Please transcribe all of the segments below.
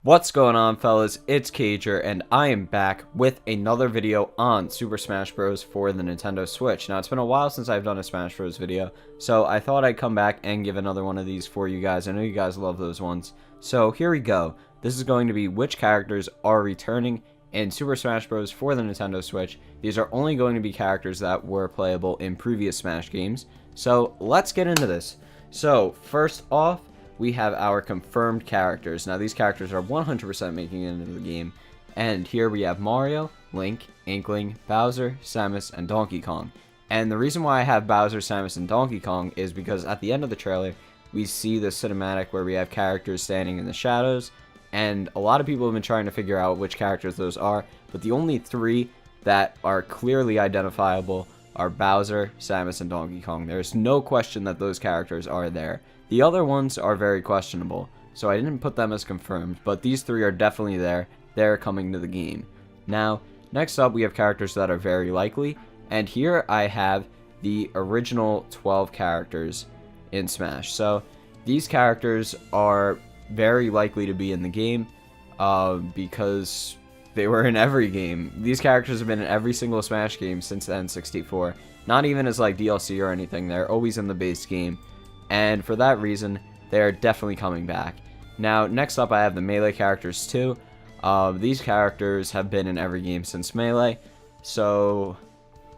What's going on, fellas? It's Cager, and I am back with another video on Super Smash Bros. For the Nintendo Switch. Now, it's been a while since I've done a Smash Bros. Video, so I thought I'd come back and give another one of these for you guys. I know you guys love those ones. So, here we go. This is going to be which characters are returning in Super Smash Bros. For the Nintendo Switch. These are only going to be characters that were playable in previous Smash games. So, let's get into this. So, first off, we have our confirmed characters. Now, these characters are 100% making it into the game. And here we have Mario, Link, Inkling, Bowser, Samus, and Donkey Kong. And the reason why I have Bowser, Samus, and Donkey Kong is because at the end of the trailer, we see the cinematic where we have characters standing in the shadows. And a lot of people have been trying to figure out which characters those are. But the only three that are clearly identifiable are Bowser, Samus, and Donkey Kong. There's no question that those characters are there. The other ones are very questionable, so I didn't put them as confirmed, but these three are definitely there. They're coming to the game. Now, next up we have characters that are very likely, and here I have the original 12 characters in Smash. So, these characters are very likely to be in the game, because they were in every game. These characters have been in every single Smash game since the N64. Not even as like DLC or anything, they're always in the base game. And for that reason, they are definitely coming back. Now, next up I have the Melee characters too. These characters have been in every game since Melee, so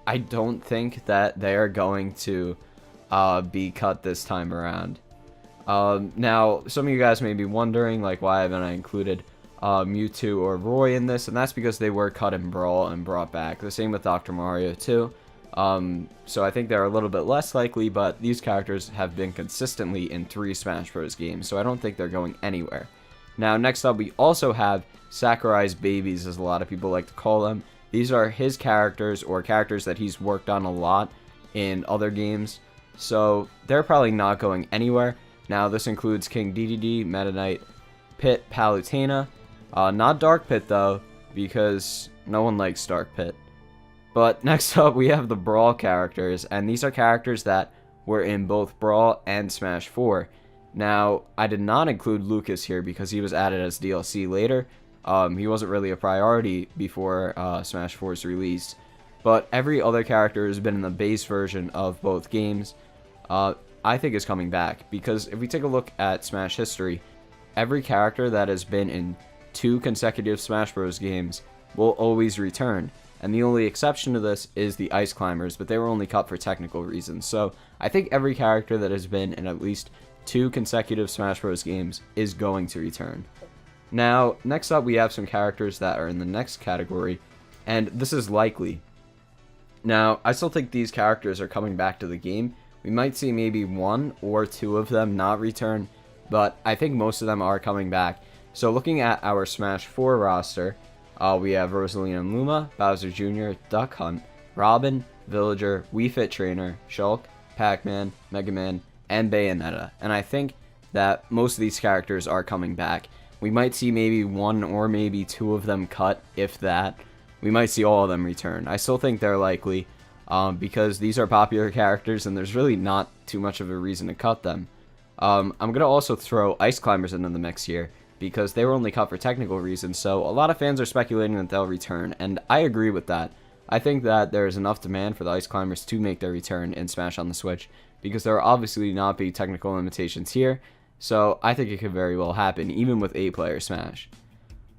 I don't think that they are going to be cut this time around. Now, some of you guys may be wondering, like, why haven't I included Mewtwo or Roy in this, and that's because they were cut in Brawl and brought back. The same with Dr. Mario too. So I think they're a little bit less likely, but these characters have been consistently in 3 Smash Bros. Games, so I don't think they're going anywhere. Now, next up, we also have Sakurai's babies, as a lot of people like to call them. These are his characters, or characters that he's worked on a lot in other games, so they're probably not going anywhere. Now, this includes King Dedede, Meta Knight, Pit, Palutena. Not Dark Pit, though, because no one likes Dark Pit. But next up, we have the Brawl characters, and these are characters that were in both Brawl and Smash 4. Now, I did not include Lucas here because he was added as DLC later. He wasn't really a priority before Smash 4's release. But every other character has been in the base version of both games, I think is coming back. Because if we take a look at Smash history, every character that has been in 2 consecutive Smash Bros. Games will always return. And the only exception to this is the Ice Climbers, but they were only cut for technical reasons. So I think every character that has been in at least 2 consecutive Smash Bros. Games is going to return. Now, next up we have some characters that are in the next category, and this is likely. Now, I still think these characters are coming back to the game. We might see maybe 1 or 2 of them not return, but I think most of them are coming back. So looking at our Smash 4 roster, we have Rosalina and Luma, Bowser Jr., Duck Hunt, Robin, Villager, Wii Fit Trainer, Shulk, Pac-Man, Mega Man, and Bayonetta. And I think that most of these characters are coming back. We might see maybe 1 or maybe 2 of them cut, if that. We might see all of them return. I still think they're likely, because these are popular characters and there's really not too much of a reason to cut them. I'm going to also throw Ice Climbers into the mix here, because they were only cut for technical reasons, so a lot of fans are speculating that they'll return, and I agree with that. I think that there is enough demand for the Ice Climbers to make their return in Smash on the Switch, because there will obviously not be technical limitations here, so I think it could very well happen, even with 8-player Smash.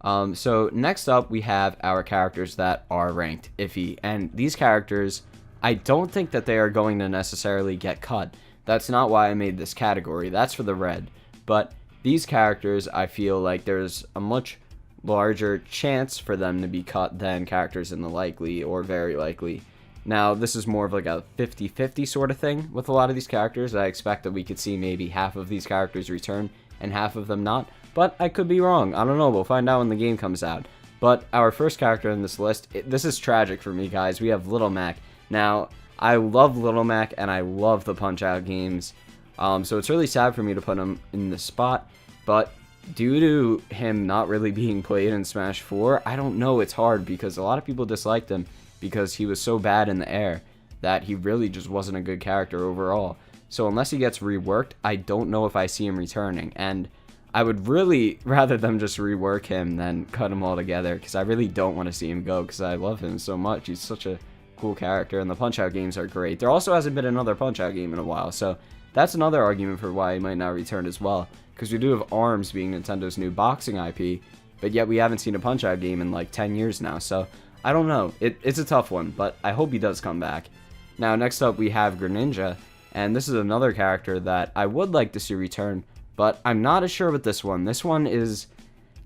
So next up, we have our characters that are ranked iffy, and these characters, I don't think that they are going to necessarily get cut. That's not why I made this category, that's for the red, but these characters, I feel like there's a much larger chance for them to be cut than characters in the likely or very likely. Now, this is more of like a 50-50 sort of thing with a lot of these characters. I expect that we could see maybe half of these characters return and half of them not, but I could be wrong. I don't know, we'll find out when the game comes out. But our first character in this list, this is tragic for me, guys. We have Little Mac. Now, I love Little Mac and I love the Punch-Out games. So it's really sad for me to put him in this spot, but due to him not really being played in Smash 4, I don't know, it's hard because a lot of people disliked him because he was so bad in the air that he really just wasn't a good character overall. So unless he gets reworked, I don't know if I see him returning, and I would really rather them just rework him than cut him all together, because I really don't want to see him go, because I love him so much. He's such a cool character, and the Punch-Out games are great. There also hasn't been another Punch-Out game in a while, so that's another argument for why he might not return as well, because we do have ARMS being Nintendo's new boxing IP, but yet we haven't seen a Punch-Out game in like 10 years now, so I don't know. It's a tough one, but I hope he does come back. Now, next up we have Greninja, and this is another character that I would like to see return, but I'm not as sure with this one. This one is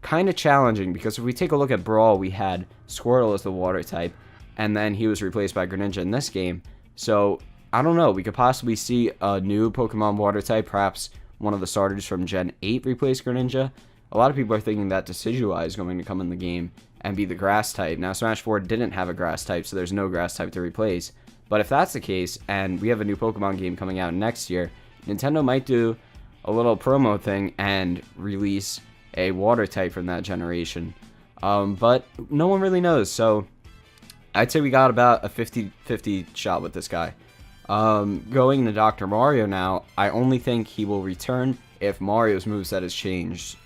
kind of challenging, because if we take a look at Brawl, we had Squirtle as the water type, and then he was replaced by Greninja in this game. So, I don't know. We could possibly see a new Pokemon water type, perhaps one of the starters from Gen 8 replace Greninja. A lot of people are thinking that Decidueye is going to come in the game and be the grass type. Now, Smash 4 didn't have a grass type, so there's no grass type to replace. But if that's the case, and we have a new Pokemon game coming out next year, Nintendo might do a little promo thing and release a water type from that generation. But no one really knows, so I'd say we got about a 50-50 shot with this guy. Going to Dr. Mario now, I only think he will return if Mario's moveset has changed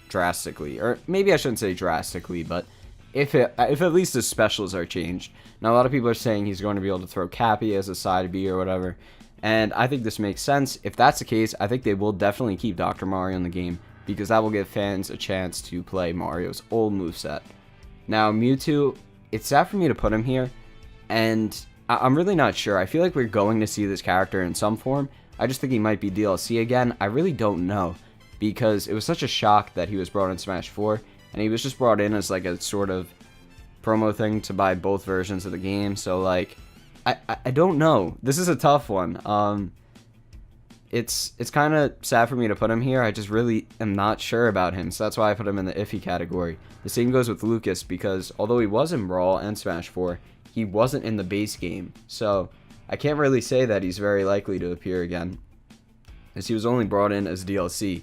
drastically. Or maybe I shouldn't say drastically, but if at least his specials are changed. Now, a lot of people are saying he's going to be able to throw Cappy as a side B or whatever, and I think this makes sense. If that's the case, I think they will definitely keep Dr. Mario in the game, because that will give fans a chance to play Mario's old moveset. Now, Mewtwo, it's sad for me to put him here, and I'm really not sure. I feel like we're going to see this character in some form. I just think he might be DLC again. I really don't know, because it was such a shock that he was brought in Smash 4, and he was just brought in as like a sort of promo thing to buy both versions of the game. So like, I don't know. This is a tough one. It's kind of sad for me to put him here. I just really am not sure about him, so that's why I put him in the iffy category. The same goes with Lucas, because although he was in Brawl and Smash 4, he wasn't in the base game. So I can't really say that he's very likely to appear again, as he was only brought in as DLC.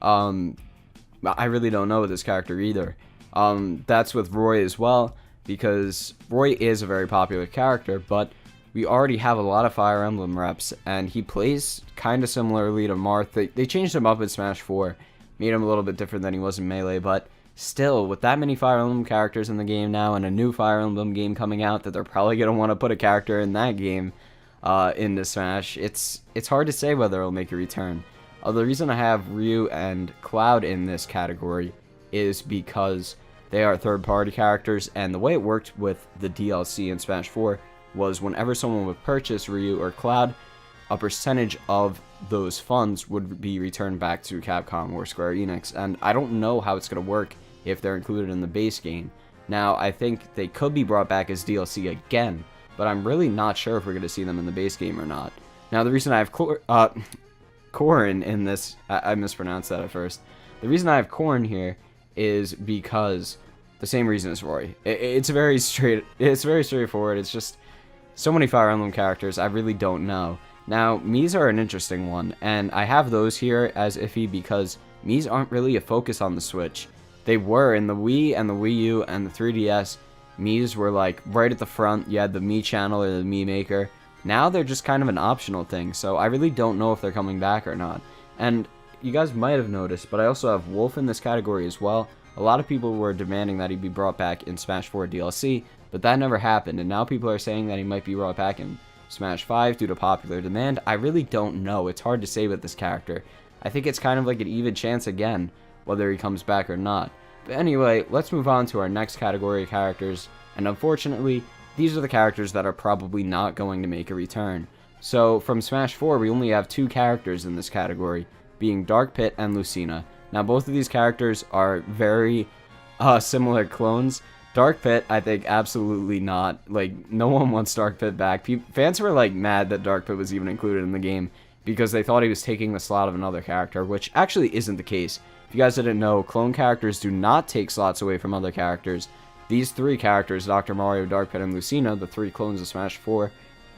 I really don't know with this character either. That's with Roy as well, because Roy is a very popular character, but we already have a lot of Fire Emblem reps, and he plays kind of similarly to Marth. They changed him up in Smash 4, made him a little bit different than he was in Melee, but still, with that many Fire Emblem characters in the game now, and a new Fire Emblem game coming out that they're probably going to want to put a character in that game into Smash, it's hard to say whether it'll make a return. The reason I have Ryu and Cloud in this category is because they are third-party characters, and the way it worked with the DLC in Smash 4 was whenever someone would purchase Ryu or Cloud, a percentage of those funds would be returned back to Capcom or Square Enix, and I don't know how it's going to work if they're included in the base game. Now, I think they could be brought back as DLC again, but I'm really not sure if we're going to see them in the base game or not. Now, the reason I have Corrin in this, I mispronounced that at first. The reason I have Corrin here is because the same reason as Roy. It's very straightforward. It's just so many Fire Emblem characters, I really don't know. Now, Mii's are an interesting one, and I have those here as iffy because Mii's aren't really a focus on the Switch. They were in the Wii and the Wii U and the 3DS. Mii's were like right at the front. You had the Mii channel or the Mii Maker. Now they're just kind of an optional thing, so I really don't know if they're coming back or not. And you guys might have noticed, but I also have Wolf in this category as well. A lot of people were demanding that he be brought back in Smash 4 DLC, but that never happened, and now people are saying that he might be brought back in Smash 5 due to popular demand. I really don't know. It's hard to say with this character. I think it's kind of like an even chance again, whether he comes back or not. But anyway, let's move on to our next category of characters, and unfortunately, these are the characters that are probably not going to make a return. So, from Smash 4, we only have two characters in this category, being Dark Pit and Lucina. Now, both of these characters are very similar clones. Dark Pit, I think, absolutely not. Like, no one wants Dark Pit back. Fans were, like, mad that Dark Pit was even included in the game because they thought he was taking the slot of another character, which actually isn't the case. If you guys didn't know, clone characters do not take slots away from other characters. These three characters, Dr. Mario, Dark Pit, and Lucina, the three clones of Smash 4,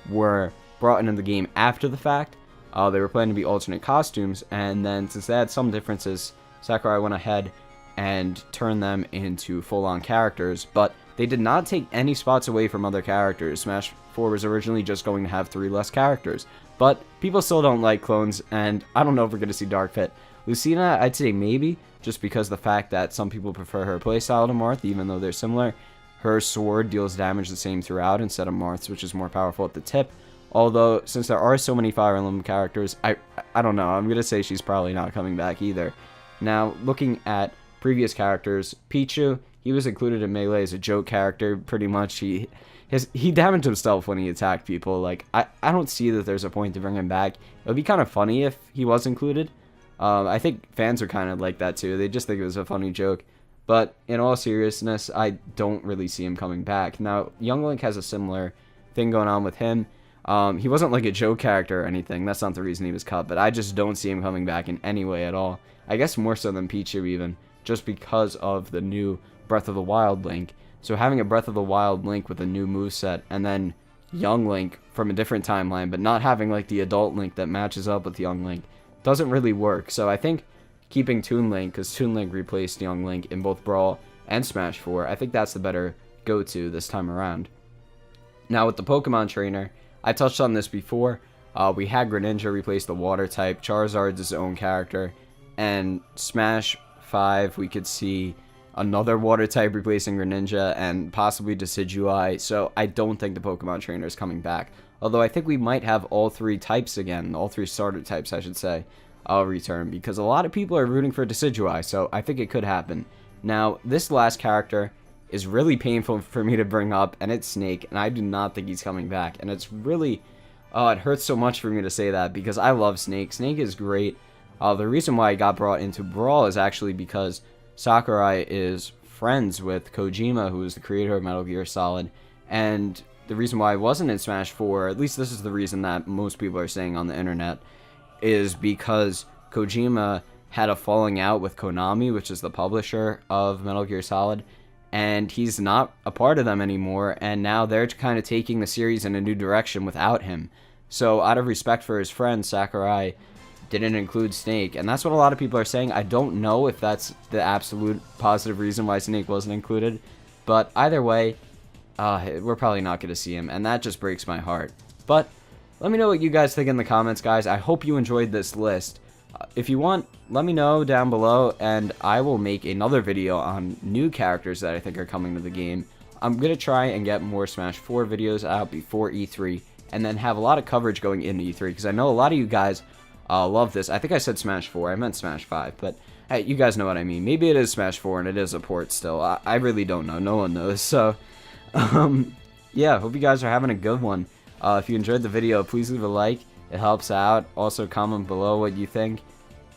were brought into the game after the fact. They were planned to be alternate costumes, and then since they had some differences, Sakurai went ahead and turned them into full-on characters, but they did not take any spots away from other characters. Smash 4 was originally just going to have 3 less characters, but people still don't like clones, and I don't know if we're going to see Dark Pit Lucina, I'd say maybe, just because the fact that some people prefer her playstyle to Marth, even though they're similar. Her sword deals damage the same throughout instead of Marth's, which is more powerful at the tip. Although, since there are so many Fire Emblem characters, I don't know, I'm going to say she's probably not coming back either. Now, looking at previous characters, Pichu, he was included in Melee as a joke character, pretty much. He damaged himself when he attacked people. Like, I don't see that there's a point to bring him back. It would be kind of funny if he was included. I think fans are kind of like that too. They just think it was a funny joke. But in all seriousness, I don't really see him coming back. Now, Young Link has a similar thing going on with him. He wasn't like a joke character or anything. That's not the reason he was cut. But I just don't see him coming back in any way at all. I guess more so than Pichu even. Just because of the new Breath of the Wild Link. So having a Breath of the Wild Link with a new moveset, and then Young Link from a different timeline, but not having like the adult Link that matches up with Young Link, doesn't really work. So I think keeping Toon Link, because Toon Link replaced Young Link in both Brawl and Smash 4, I think that's the better go-to this time around. Now with the Pokemon Trainer, I touched on this before. We had Greninja replace the Water type, Charizard's his own character, and Smash 5 we could see another Water type replacing Greninja and possibly Decidueye, so I don't think the Pokemon Trainer is coming back. Although I think we might have all three types again, all three starter types I should say, return, because a lot of people are rooting for Decidueye, so I think it could happen. Now, this last character is really painful for me to bring up, and it's Snake, and I do not think he's coming back, and it's really, it hurts so much for me to say that, because I love Snake. Snake is great. The reason why he got brought into Brawl is actually because Sakurai is friends with Kojima, who is the creator of Metal Gear Solid, and the reason why I wasn't in Smash 4, at least this is the reason that most people are saying on the internet, is because Kojima had a falling out with Konami, which is the publisher of Metal Gear Solid, and he's not a part of them anymore, and now they're kind of taking the series in a new direction without him. So out of respect for his friend, Sakurai didn't include Snake, and that's what a lot of people are saying. I don't know if that's the absolute positive reason why Snake wasn't included, but either way, we're probably not going to see him, and that just breaks my heart. But let me know what you guys think in the comments, guys. I hope you enjoyed this list. If you want, let me know down below, and I will make another video on new characters that I think are coming to the game. I'm going to try and get more Smash 4 videos out before E3, and then have a lot of coverage going into E3, because I know a lot of you guys love this. I think I said Smash 4, I meant Smash 5, but hey, you guys know what I mean. Maybe it is Smash 4 and it is a port still. I really don't know. No one knows. So, yeah, hope you guys are having a good one. If you enjoyed the video, please leave a like. It helps out. Also, comment below what you think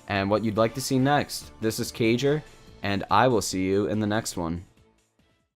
and what you'd like to see next. This is Cager, and I will see you in the next one.